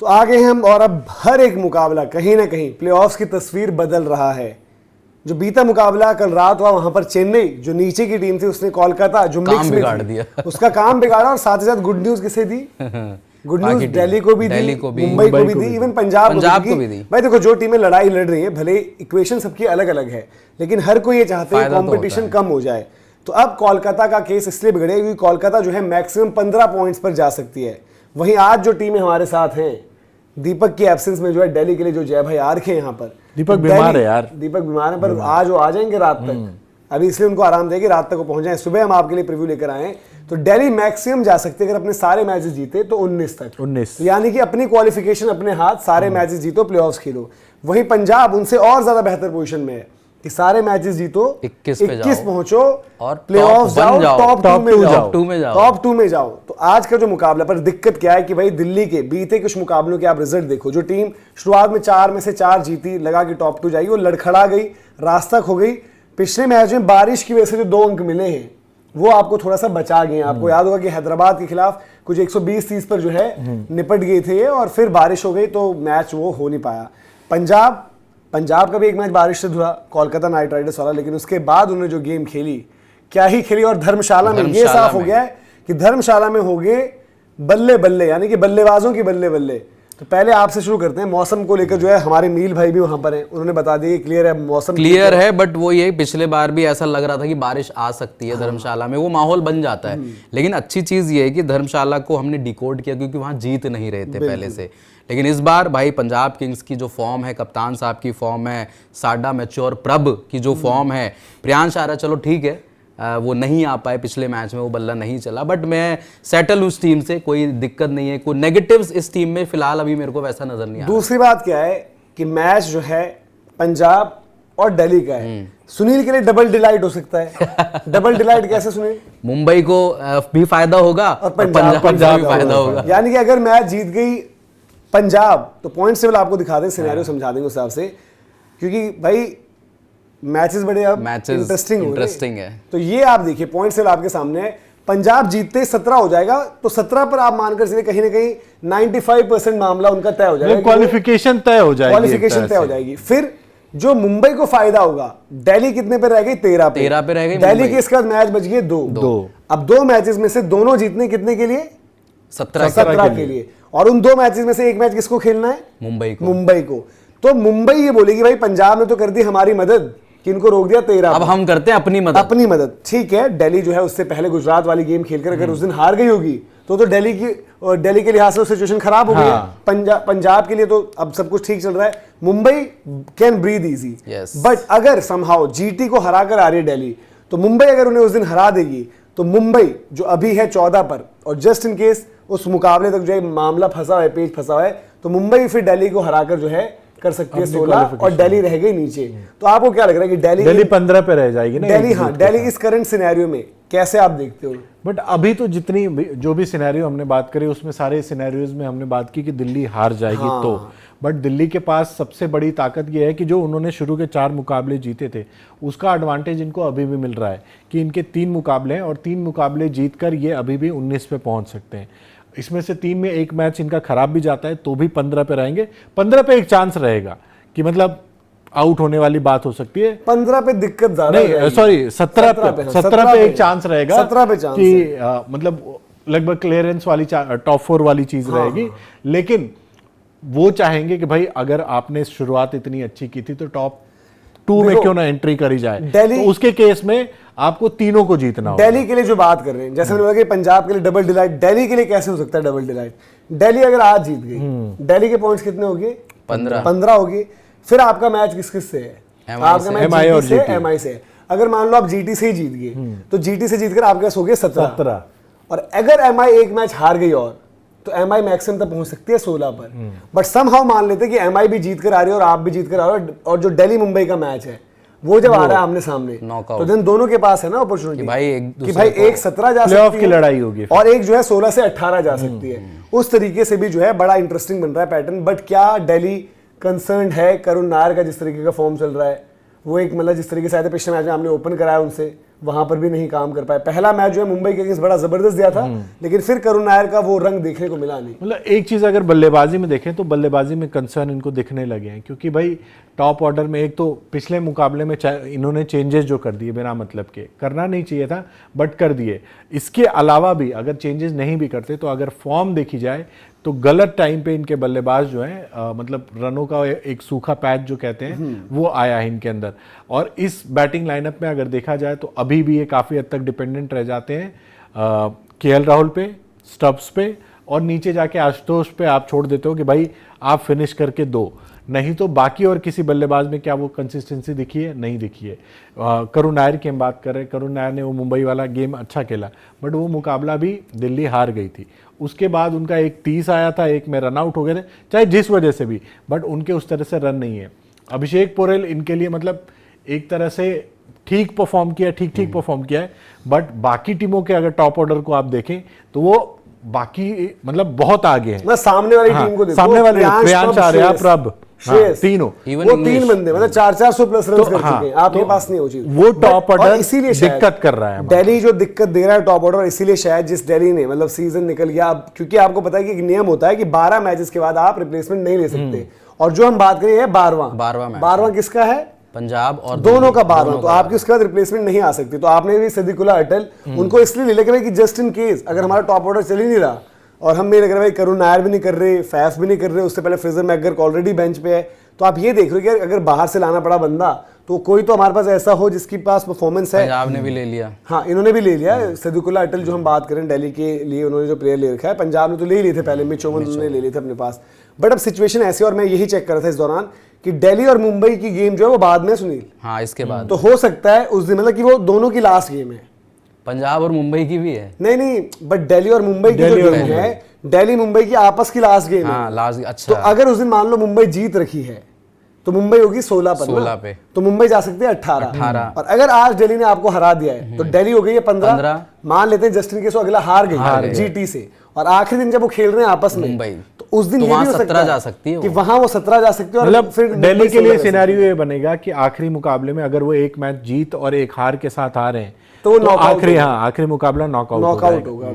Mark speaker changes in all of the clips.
Speaker 1: तो आगे हम, और अब हर एक मुकाबला कहीं ना कहीं प्लेऑफ्स की तस्वीर बदल रहा है। जो बीता मुकाबला कल रात हुआ वहां पर चेन्नई जो नीचे की टीम थी उसने कोलकाता जो मिक्स में
Speaker 2: बिगाड़ दिया
Speaker 1: उसका काम बिगाड़ा, और साथ ही साथ गुड न्यूज किसे दी? गुड न्यूज दिल्ली को भी दी, मुंबई को भी दी, इवन पंजाब को भी दी। भाई देखो, जो टीमें लड़ाई लड़ रही हैं, भले इक्वेशन सबकी अलग अलग है, लेकिन हर कोई ये चाहते हैं कंपटीशन कम हो जाए। तो अब कोलकाता का केस इसलिए बिगड़े क्योंकि कोलकाता जो है मैक्सिमम 15 पॉइंट्स पर जा सकती है। वहीं आज जो टीमें हमारे साथ हैं, दीपक की एब्सेंस में जो है दिल्ली के लिए जो जय भाई आ रखे हैं यहाँ पर,
Speaker 3: दीपक बीमार है यार,
Speaker 1: दीपक बीमार है, पर आज वो आ जाएंगे रात तक, अभी इसलिए उनको आराम देगी, रात तक वो पहुंच जाए। सुबह हम आपके लिए प्रीव्यू लेकर आए हैं। तो दिल्ली मैक्सिमम जा सकते हैं अगर अपने सारे मैचेस जीते तो 19 तक,
Speaker 3: 19,
Speaker 1: यानी कि अपनी क्वालिफिकेशन अपने हाथ, सारे मैचेस जीतो, प्लेऑफ्स खेलो। वहीं पंजाब उनसे और ज्यादा बेहतर पोजीशन में है कि सारे मैचेस जीतो, 21 पहुंचो और प्लेऑफ जाओ, टॉप 2 में जाओ। तो आज का जो मुकाबला, पर दिक्कत क्या है कि भाई दिल्ली के बीते कुछ मुकाबलों के आप रिजल्ट देखो, जो टीम शुरुआत में 4 में से 4 जीती, लगा कि टॉप 2 जाएगी, वो लड़खड़ा गई, रास्ता खो गई। पिछले मैच में बारिश की वजह से जो 2 अंक मिले हैं वो आपको थोड़ा सा बचा गए हैं। आपको याद होगा कि हैदराबाद के खिलाफ कुछ 120-30 पर जो है निपट गए थे, और फिर बारिश हो गई तो मैच वो हो नहीं पाया। पंजाब का भी एक मैच बारिश से धुला, कोलकाता नाइट राइडर्स वाला, लेकिन उसके बाद उन्होंने जो गेम खेली, क्या ही खेली। और धर्मशाला में ये साफ हो गया है कि धर्मशाला में हो गए बल्ले बल्ले, यानी कि बल्लेबाजों की बल्ले बल्ले। तो पहले आपसे शुरू करते हैं, मौसम को लेकर जो है हमारे मील भाई भी वहां पर हैं, उन्होंने बता दिया क्लियर है, मौसम
Speaker 2: क्लियर है, बट वो ये पिछले बार भी ऐसा लग रहा था कि बारिश आ सकती है धर्मशाला में, वो माहौल बन जाता है। लेकिन अच्छी चीज ये है कि धर्मशाला को हमने डिकोड किया क्योंकि वहां जीत नहीं रहे थे पहले से। लेकिन इस बार भाई पंजाब किंग्स की जो फॉर्म है, कप्तान साहब की फॉर्म है, साडा मैच्योर प्रभ की जो फॉर्म है, प्रियांश आर्या चलो ठीक है वो नहीं आ पाए पिछले मैच में, वो बल्ला नहीं चला, बट मैं सेटल उस टीम से, कोई दिक्कत नहीं है। कोई नेगेटिव्स इस टीम में फिलहाल अभी मेरे को वैसा नजर नहीं आ रहा।
Speaker 1: दूसरी बात क्या है कि मैच जो है पंजाब और दिल्ली का है, सुनील के लिए डबल डिलाइट हो सकता है। डबल डिलाइट कैसे सुनील?
Speaker 2: मुंबई को भी फायदा होगा और पंजाब भी फायदा होगा।
Speaker 1: यानी कि अगर मैच जीत गई पंजाब तो पॉइंट टेबल आपको दिखा दें, सिनेरियो समझा देंगे उस हिसाब से, क्योंकि भाई मैचेस बड़े अब इंटरेस्टिंग है। तो ये आप देखिए पॉइंट टेबल आपके सामने है, पंजाब जीतते 17 हो जाएगा, तो 17 पर आप मानकर चलिए कहीं ना कहीं 95% मामला उनका तय हो जाएगा,
Speaker 3: क्वालिफिकेशन तय हो जाएगी। फिर जो मुंबई को फायदा होगा, दिल्ली कितने पे रह गई? 13 पे रह गई दिल्ली के। इसके बाद मैच बच गए 2। अब 2 मैचेस में से दोनों जीतने कितने के लिए? 17 के लिए। और उन 2 मैचेस में से एक मैच किसको खेलना है? मुंबई को। तो मुंबई ये बोलेगी भाई पंजाब ने तो कर दी हमारी मदद कि इनको रोक दिया 13,
Speaker 2: अब हम करते हैं अपनी मदद।
Speaker 1: ठीक है, दिल्ली जो है उससे पहले गुजरात वाली गेम खेलकर अगर उस दिन हार गई होगी तो दिल्ली के लिहाज से सिचुएशन खराब हो गई। पंजाब के लिए तो अब सब कुछ ठीक चल रहा है, Mumbai can breathe easy. But अगर समहाउ जीटी को हरा कर आ रही है दिल्ली, तो मुंबई अगर उन्हें उस दिन हरा देगी तो मुंबई जो अभी है 14 पर, और जस्ट इन केस उस मुकाबले तक जो है मामला फंसा है, पेज फंसा है, तो मुंबई फिर दिल्ली को हराकर जो है कर सकती है 16 और दिल्ली रह गई नीचे। तो आपको क्या लग रहा है कि दिल्ली 15
Speaker 3: पे रह जाएगी ना?
Speaker 1: दिल्ली इस करंट सिनेरियो में कैसे आप देखते हो?
Speaker 3: बट अभी तो जितनी जो भी सिनेरियो हमने बात करी उसमें सारे सिनेरियोज में हमने बात की कि दिल्ली हार जाएगी। तो बट दिल्ली के पास सबसे बड़ी ताकत यह है कि जो उन्होंने शुरू के 4 मुकाबले जीते थे उसका एडवांटेज इनको अभी भी मिल रहा है कि इनके 3 मुकाबले हैं और 3 मुकाबले जीतकर ये अभी भी 19 पे पहुंच सकते हैं। इसमें से 3 में एक मैच इनका खराब भी जाता है तो भी 15 पे रहेंगे। 15 पे एक चांस रहेगा कि मतलब आउट होने वाली बात हो सकती है।
Speaker 1: 15 पे दिक्कत ज्यादा
Speaker 3: नहीं, सॉरी 17 पे एक चांस रहेगा,
Speaker 1: 17 पे चांस
Speaker 3: कि मतलब लगभग क्लियरेंस वाली टॉप 4 वाली चीज रहेगी। लेकिन वो चाहेंगे कि भाई अगर आपने शुरुआत इतनी अच्छी की थी तो टॉप 2 में क्यों ना एंट्री करी जाए। तो उसके केस में आपको तीनों को जीतना होगा।
Speaker 1: दिल्ली के लिए जो बात कर रहे हैं, जैसे मैंने बोला कि पंजाब के लिए डबल डिलाइट, दिल्ली के लिए कैसे हो सकता है डबल डिलाइट? दिल्ली अगर आज जीत गई, दिल्ली के पॉइंट्स कितने हो गए? 15 हो गए। फिर आपका मैच किस से है? आपका मैच एमआई से। अगर मान लो आप जीटी से ही जीत गए तो जीटी से जीतकर आपके पास हो गए 17। और अगर एमआई एक मैच हार गई और तो एमआई मैक्सिमम तक पहुंच सकती है 16 पर। बट समहाउ मान लेते कि एमआई भी जीत कर आ रही है और आप भी जीत कर आ रहे हो, और जो दिल्ली मुंबई का मैच है वो जब आ रहा है आमने सामने, तो दिन दोनों के पास है ना अपॉर्चुनिटी कि भाई एक 17 जा सकती है
Speaker 3: की लड़ाई होगी
Speaker 1: और एक जो है 16 से 18 जा सकती है। उस तरीके से भी जो है बड़ा इंटरेस्टिंग बन रहा है पैटर्न। बट क्या दिल्ली कंसर्न है? करुण नायर का जिस तरीके का फॉर्म चल रहा है वो एक मतलब जिस तरीके से आए थे पिछले मैच में हमने ओपन कराया उनसे, वहां पर भी नहीं काम कर पाए। पहला मैच जो है मुंबई के अगेंस्ट बड़ा जबरदस्त दिया था, लेकिन फिर करुण नायर का वो रंग देखने को मिला नहीं।
Speaker 3: मतलब एक चीज अगर बल्लेबाजी में देखें तो बल्लेबाजी में कंसर्न इनको दिखने लगे हैं, क्योंकि भाई टॉप ऑर्डर में एक तो पिछले मुकाबले में इन्होंने चेंजेस जो कर दिए बिना मतलब के, करना नहीं चाहिए था बट कर दिए। इसके अलावा भी अगर चेंजेस नहीं भी करते तो अगर फॉर्म देखी जाए तो गलत टाइम पे इनके बल्लेबाज जो हैं मतलब रनों का एक सूखा पैच जो कहते हैं वो आया है इनके अंदर। और इस बैटिंग लाइनअप में अगर देखा जाए तो अभी भी ये काफ़ी हद तक डिपेंडेंट रह जाते हैं केएल राहुल पे, स्टब्स पे, और नीचे जाके आशुतोष पे आप छोड़ देते हो कि भाई आप फिनिश करके दो, नहीं तो बाकी और किसी बल्लेबाज में क्या वो कंसिस्टेंसी दिखी है? नहीं दिखी है। करुण नायर की हम बात कर रहे हैं, करुण नायर ने वो मुंबई वाला गेम अच्छा खेला बट वो मुकाबला भी दिल्ली हार गई थी। उसके बाद उनका एक 30 आया था, एक में रन आउट हो गए थे, चाहे जिस वजह से भी, बट उनके उस तरह से रन नहीं है। अभिषेक पोरेल इनके लिए मतलब एक तरह से ठीक परफॉर्म किया, ठीक परफॉर्म किया है, बट बाकी टीमों के अगर टॉप ऑर्डर को आप देखें तो वो बाकी मतलब बहुत आगे है।
Speaker 1: सामने वाली टीम को देखो,
Speaker 3: सामने वाले प्रियांश आर्या, प्रभ, तीनों
Speaker 1: वो 3 बंदे मतलब 400 प्लस रन कर चुके हैं, आपके पास नहीं हो चीज।
Speaker 3: वो टॉप ऑर्डर
Speaker 1: इसीलिए
Speaker 3: दिक्कत कर रहा है,
Speaker 1: दिल्ली जो दिक्कत दे रहा है टॉप ऑर्डर, इसीलिए शायद जिस दिल्ली ने मतलब सीजन निकल गया अब, क्योंकि आपको पता है कि एक नियम होता है कि 12 मैचेस के बाद आप रिप्लेसमेंट नहीं ले सकते, और जो हम बात करें 12वां किसका है?
Speaker 2: पंजाब और
Speaker 1: दोनों का 12, तो आपकी उसके बाद रिप्लेसमेंट नहीं आ सकती। तो आपने भी सिद्दीकुल्ला अटल उनको इसलिए ले लेकर कि जस्ट इन केस अगर हमारा टॉप ऑर्डर चल ही नहीं रहा, और हम नहीं लग रहा भाई करुण नायर भी नहीं कर रहे, फैफ भी नहीं कर रहे, उससे पहले फ्रेजर मैकगर ऑलरेडी बेंच पे है, तो आप ये देख रहे हो कि अगर बाहर से लाना पड़ा बंदा तो कोई तो हमारे पास ऐसा हो जिसके पास परफॉर्मेंस है।
Speaker 2: पंजाब ने भी ले लिया,
Speaker 1: हाँ इन्होंने भी ले लिया। सिद्दीकुल्ला अटल जो हम बात करें दिल्ली के लिए उन्होंने जो प्लेयर ले रखा है, पंजाब ने तो ले ही लिए थे पहले, मिच ओवन उन्होंने ले लिए थे अपने पास, बट अब सिचुएशन ऐसी, और मैं यही चेक कर रहा था इस दौरान कि दिल्ली और मुंबई की गेम जो है वो बाद में सुनील,
Speaker 2: हाँ इसके बाद
Speaker 1: तो हो सकता है उस दिन मतलब कि वो दोनों की लास्ट गेम है।
Speaker 2: पंजाब और मुंबई की भी है,
Speaker 1: नहीं बट दिल्ली और मुंबई की जो गेम है, दिल्ली मुंबई की आपस की लास्ट गेम है।
Speaker 2: लास्ट, अच्छा।
Speaker 1: तो अगर उस दिन मान लो मुंबई जीत रखी है तो मुंबई होगी 16 पे, तो मुंबई जा सकती है 18। और अगर आज दिल्ली ने आपको हरा दिया है तो दिल्ली हो गई है 15। मान लेते हैं जस्ट इन केस अगला हार गई जीटी से, और आखिरी दिन जब वो खेल रहे हैं आपस में
Speaker 2: मुंबई,
Speaker 1: तो उस दिन ये भी हो सकता
Speaker 2: जा सकती है
Speaker 1: कि वहां वो 17 जा सकती है।
Speaker 3: मतलब फिर दिल्ली के लिए सिनेरियो ये बनेगा कि आखिरी मुकाबले में अगर वो एक मैच जीत और एक हार के साथ आ रहे हैं तो आखिरी मुकाबला नॉकआउट होगा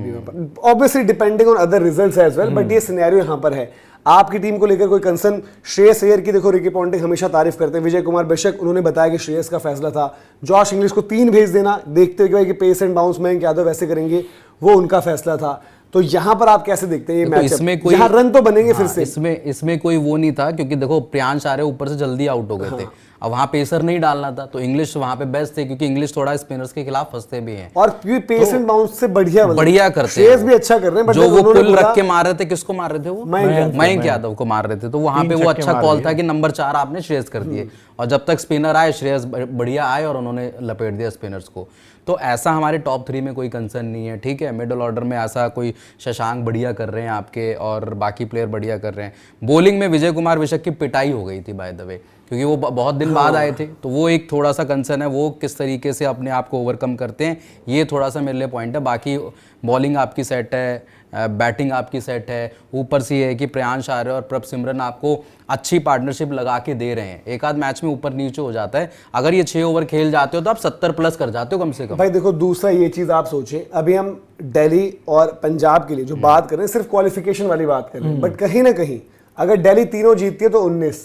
Speaker 1: obviously depending on other results as well, but ये सिनेरियो यहाँ पर है। आपकी टीम को लेकर कोई कंसर्न? श्रेयस अय्यर की देखो, रिकी पॉन्टिंग हमेशा तारीफ करते हैं, विजय कुमार बेशक उन्होंने बताया कि श्रेयस का फैसला था, जॉश इंग्लिश को 3 भेज देना, देखते हुए कि pace and bounce Mayank Yadav वैसे करेंगे, वो उनका फैसला था। तो यहाँ पर आप कैसे देखते हैं ये मैच?
Speaker 2: इसमें कोई
Speaker 1: यहाँ रन तो बनेंगे फिर से,
Speaker 2: इसमें कोई वो नहीं था, क्योंकि देखो प्रियांश आर्या ऊपर से जल्दी आउट हो गए थे, अब वहां पेसर नहीं डालना था, तो इंग्लिश वहां पे बेस्ट थे, क्योंकि इंग्लिश थोड़ा स्पिनर्स के खिलाफ फंसते भी हैं
Speaker 1: और पेस एंड बाउंस से बढ़िया
Speaker 2: करते हैं,
Speaker 1: भी अच्छा कर रहे हैं।
Speaker 2: जो वो पुल रख के मार रहे थे, किसको मार रहे थे? वो मयंक यादव को मार रहे थे, तो वहां पे वो अच्छा कॉल था कि नंबर 4 आपने श्रेयस कर दिए, और जब तक स्पिनर आए श्रेयस बढ़िया आए और उन्होंने लपेट दिया स्पिनर्स को। तो ऐसा हमारे टॉप 3 में कोई कंसर्न नहीं है, ठीक है। मिडिल ऑर्डर में ऐसा कोई शशांक बढ़िया कर रहे हैं आपके, और बाकी प्लेयर बढ़िया कर रहे हैं। बॉलिंग में विजय कुमार बेशक की पिटाई हो गई थी बाय द वे, क्योंकि वो बहुत दिन बाद आए थे, तो वो एक थोड़ा सा कंसर्न है, वो किस तरीके से अपने आप को ओवरकम करते हैं, ये थोड़ा सा मेरे लिए पॉइंट है। बाकी बॉलिंग आपकी सेट है, बैटिंग आपकी सेट है, ऊपर से ये है कि प्रियांश आर्या और प्रभ सिमरन आपको अच्छी पार्टनरशिप लगा के दे रहे हैं। एक आध मैच में ऊपर नीचे हो जाता है, अगर ये 6 ओवर खेल जाते हो तो आप 70 प्लस कर जाते हो कम से कम।
Speaker 1: भाई देखो दूसरा ये चीज आप सोचें, अभी हम दिल्ली और पंजाब के लिए जो बात कर रहे हैं सिर्फ क्वालिफिकेशन वाली बात कर रहे हैं, बट कहीं ना कहीं अगर दिल्ली तीनों जीतती है तो 19,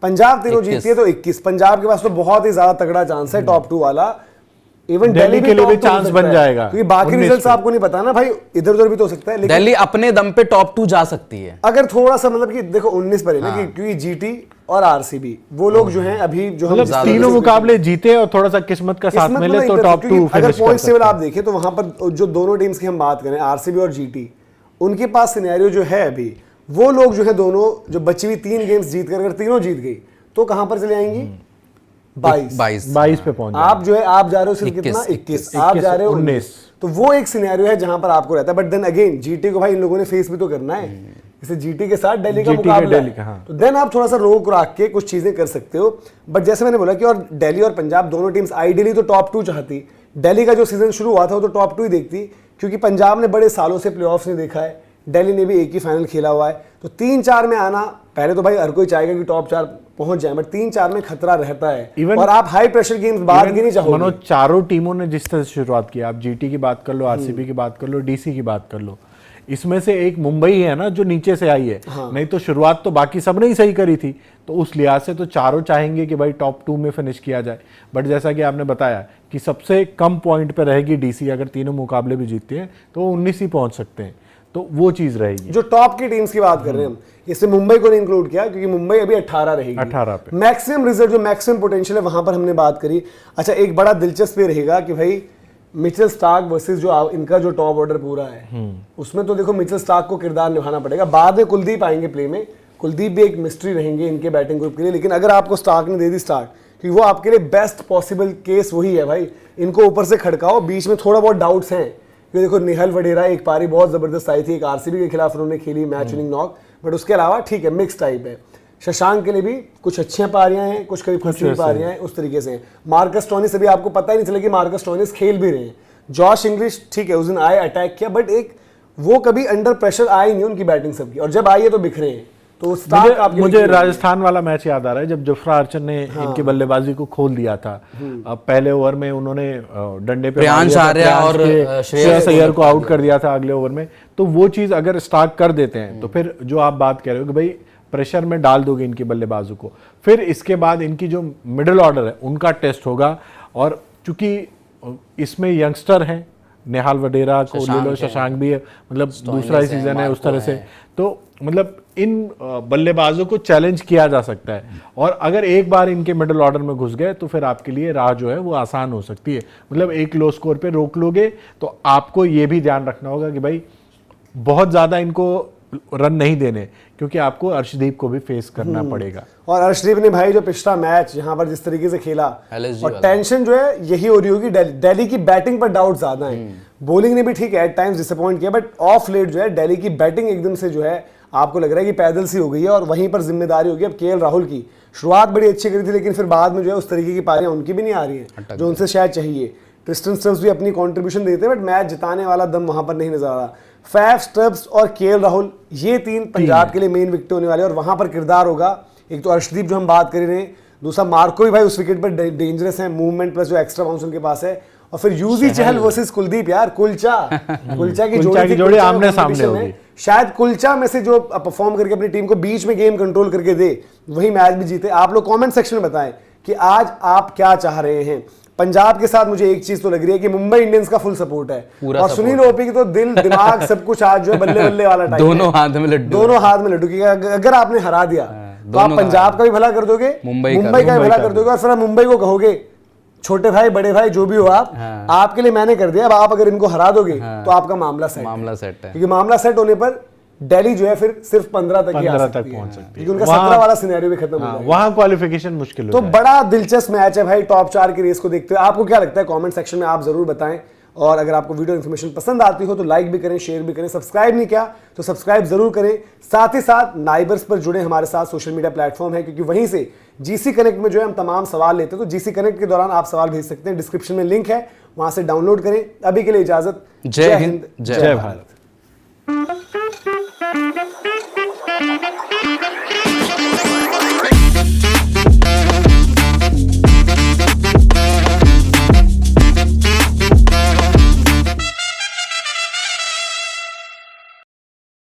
Speaker 1: पंजाब तीनों जीतती है तो 21। पंजाब के पास तो बहुत ही ज्यादा तगड़ा चांस है टॉप 2 वाला, इवन दिल्ली के लिए भी चांस बन जाएगा, क्योंकि बाकी रिजल्ट्स आपको नहीं पता ना भाई, इधर उधर भी तो हो सकता है, लेकिन
Speaker 2: दिल्ली अपने दम पे टॉप 2 जा सकती है अगर
Speaker 1: थोड़ा सा मतलब कि देखो 19 पर है ना, क्योंकि जीटी और आरसीबी वो लोग जो हैं अभी जो हम
Speaker 3: तीनों मुकाबले जीते और थोड़ा सा किस्मत का साथ मिले तो टॉप 2
Speaker 1: अगर पॉइंट टेबल आप देखें तो वहां पर जो दोनों टीम्स की हम बात करें आरसीबी और जीटी, उनके पास सिनेरियो जो है अभी, वो लोग जो है दोनों जो बची हुई 3 गेम्स जीत कर अगर तीनों जीत गई तो कहां पर चले आएंगी? 22
Speaker 3: पे पहुंच।
Speaker 1: आप जो है आप जा रहे हो सिर्फ कितना 21, आप जा रहे हो 19, तो वो एक सिनेरियो है जहां पर आपको रहता है। बट देन अगेन जीटी को भाई इन लोगों ने फेस भी तो करना है, जैसे जीटी के साथ दिल्ली का मुकाबला है, तो देन आप थोड़ा सा रोक राख के कुछ चीजें कर सकते हो। बट जैसे मैंने बोला कि और दिल्ली और पंजाब दोनों टीम्स आइडियली तो टॉप 2 चाहती, दिल्ली का जो सीजन शुरू हुआ था वो तो टॉप 2 ही देखती, क्योंकि पंजाब ने बड़े सालों से प्लेऑफ्स नहीं देखा है, दिल्ली ने भी एक ही फाइनल खेला हुआ है। तो 3-4 में आना, पहले तो भाई हर कोई चाहेगा कि टॉप 4 पहुंच जाए, बट 3-4 में खतरा रहता है। और आप हाई प्रेशर गेम्स बाद की नहीं चाहोगे।
Speaker 3: मनोज, चारों टीमों ने जिस तरह से शुरुआत की, आप जीटी की बात कर लो, आरसीबी की बात कर लो, डीसी की बात कर लो, इसमें से एक मुंबई है ना जो नीचे से आई है। नहीं तो शुरुआत तो बाकी सबने ही सही करी थी, तो उस लिहाज से तो चारों चाहेंगे कि भाई टॉप 2 में फिनिश किया जाए। बट जैसा कि आपने बताया कि सबसे कम पॉइंट पे रहेगी डीसी, अगर तीनों मुकाबले भी जीतते हैं तो वो 19 ही पहुंच सकते हैं, तो वो चीज रहेगी।
Speaker 1: जो टॉप की टीम्स की बात कर रहे हैं हम, इसमें मुंबई को नहीं इंक्लूड किया क्योंकि मुंबई अभी 18 रहेगी,
Speaker 3: 18 पे
Speaker 1: मैक्सिमम रिजल्ट, जो मैक्सिमम पोटेंशियल है वहां पर हमने बात करी। अच्छा, एक बड़ा दिलचस्प ये रहेगा कि भाई मिचेल स्टार्क वर्सेस जो इनका जो टॉप ऑर्डर पूरा है, उसमें तो देखो मिचेल स्टार्क को किरदार निभाना पड़ेगा। बाद में कुलदीप आएंगे प्ले में, कुलदीप भी एक मिस्ट्री रहेंगे इनके बैटिंग ग्रुप के लिए। लेकिन अगर आपको स्टार्क ने दे दी स्टार्ट, क्योंकि वो आपके लिए बेस्ट पॉसिबल केस वही है भाई, इनको ऊपर से खड़काओ, बीच में थोड़ा बहुत डाउट्स हैं क्योंकि देखो निहल वडेरा एक पारी बहुत जबरदस्त आई थी, एक आरसीबी के खिलाफ उन्होंने खेली मैच विनिंग नॉक, बट उसके अलावा ठीक है मिक्स टाइप है। शशांक के लिए भी कुछ अच्छी पारियां हैं, कुछ कभी फंसी पारियां हैं, उस तरीके से। मार्कस टोनिस, अभी आपको पता ही नहीं चला कि मार्कस टोनिस खेल भी रहे हैं। जॉश इंग्लिश ठीक है, उस दिन आए, अटैक किया, बट एक वो कभी अंडर प्रेशर आई नहीं उनकी बैटिंग सबकी, और जब आई है तो बिखरे हैं। तो
Speaker 3: मुझे राजस्थान वाला मैच याद आ रहा है जब जफरा आर्चर ने इनकी बल्लेबाजी को खोल दिया था। अब पहले ओवर में उन्होंने डंडे पे
Speaker 2: प्रियांश आर्या और
Speaker 3: श्रेयस अय्यर को आउट कर दिया था अगले ओवर में। तो वो चीज अगर स्टार्ट कर देते हैं तो फिर जो आप बात कह रहे हो कि भाई प्रेशर में डाल दोगे इनकी बल्लेबाजों को, फिर इसके बाद इनकी जो मिडिल ऑर्डर है उनका टेस्ट होगा। और चूंकि इसमें यंगस्टर हैं, नेहाल वडेरा को ले लो, शशांक भी है, मतलब दूसरा ही सीजन है उस तरह से, तो मतलब इन बल्लेबाजों को चैलेंज किया जा सकता है। और अगर एक बार इनके मिडिल ऑर्डर में घुस गए तो फिर आपके लिए राह जो है वो आसान हो सकती है। मतलब एक लो स्कोर पे रोक लोगे तो आपको ये भी ध्यान रखना होगा कि भाई बहुत ज्यादा इनको रन नहीं देने, क्योंकि आपको अर्शदीप को भी फेस करना पड़ेगा।
Speaker 1: और अर्शदीप ने भाई जो पिछला मैच यहाँ पर जिस तरीके से खेला, और टेंशन जो है यही हो रही होगी, दिल्ली की बैटिंग पर डाउट ज्यादा है। बॉलिंग ने भी ठीक है एट टाइम्स डिसअपॉइंट किया, बट ऑफ लेट जो है दिल्ली की बैटिंग एकदम से जो है आपको लग रहा है कि पैदल सी हो गई है, और वहीं पर जिम्मेदारी होगी अब केएल राहुल की। शुरुआत बड़ी अच्छी करी थी, लेकिन फिर बाद में जो है उस तरीके की पारियां उनकी भी नहीं आ रही है जो उनसे शायद चाहिए। ट्रिस्टन स्टब्स भी अपनी कंट्रीब्यूशन देते हैं, बट मैच जिताने वाला दम वहां पर नहीं नजर आ रहा। फैफ, स्टब्स और केएल राहुल, ये तीन पंजाब के लिए मेन विकेट होने वाले, और वहां पर किरदार होगा एक तो अर्शदीप जो हम बात कर रहे हैं, दूसरा मार्को भी भाई उस विकेट पर डेंजरस है, मूवमेंट प्लस जो एक्स्ट्रा बाउंस उनके पास है, और फिर यूजी चहल वर्सेस कुलदीप, यार कुलचा की जोड़ी
Speaker 3: आमने सामने होगी।
Speaker 1: शायद कुलचा में से जो परफॉर्म करके अपनी टीम को बीच में गेम कंट्रोल करके दे वही मैच भी जीते। आप लोग कमेंट सेक्शन में बताएं कि आज आप क्या चाह रहे हैं। पंजाब के साथ मुझे एक चीज तो लग रही है कि मुंबई इंडियंस का फुल सपोर्ट है, और सुनील ओपी की तो दिल दिमाग सब कुछ आज जो है बल्ले बल्ले वाला टाइम,
Speaker 2: दोनों हाथ में लड्डू,
Speaker 1: दोनों हाथ में लड्डू। अगर आपने हरा दिया तो आप पंजाब का भी भला कर दोगे, मुंबई का भी भला कर दोगे, और फिर आप मुंबई को कहोगे छोटे भाई बड़े भाई जो भी हो आप, आपके लिए मैंने कर दिया, अब आप अगर इनको हरा दोगे तो आपका मामला सेट है। क्योंकि मामला सेट होने पर दिल्ली जो है फिर सिर्फ 15 तक ही आ सकती है,
Speaker 3: पहुंच सकती है,
Speaker 1: क्योंकि उनका 17 वाला सिनेरियो भी खत्म हो जाएगा।
Speaker 3: वहां क्वालिफिकेशन मुश्किल हो
Speaker 1: तो बड़ा दिलचस्प मैच है भाई, टॉप 4 की रेस को देखते हुए। आपको क्या लगता है कमेंट सेक्शन में आप जरूर बताएं, और अगर आपको वीडियो इन्फॉर्मेशन पसंद आती हो तो लाइक भी करें, शेयर भी करें, सब्सक्राइब नहीं किया तो सब्सक्राइब जरूर करें। साथ ही साथ नाइबर्स पर जुड़े हमारे साथ सोशल मीडिया प्लेटफॉर्म है, क्योंकि वहीं से जीसी कनेक्ट में जो है हम तमाम सवाल लेते हैं, तो जीसी कनेक्ट के दौरान आप सवाल भेज सकते हैं, डिस्क्रिप्शन में लिंक है, वहां से डाउनलोड करें। अभी के लिए इजाजत, जय हिंद, जय भारत।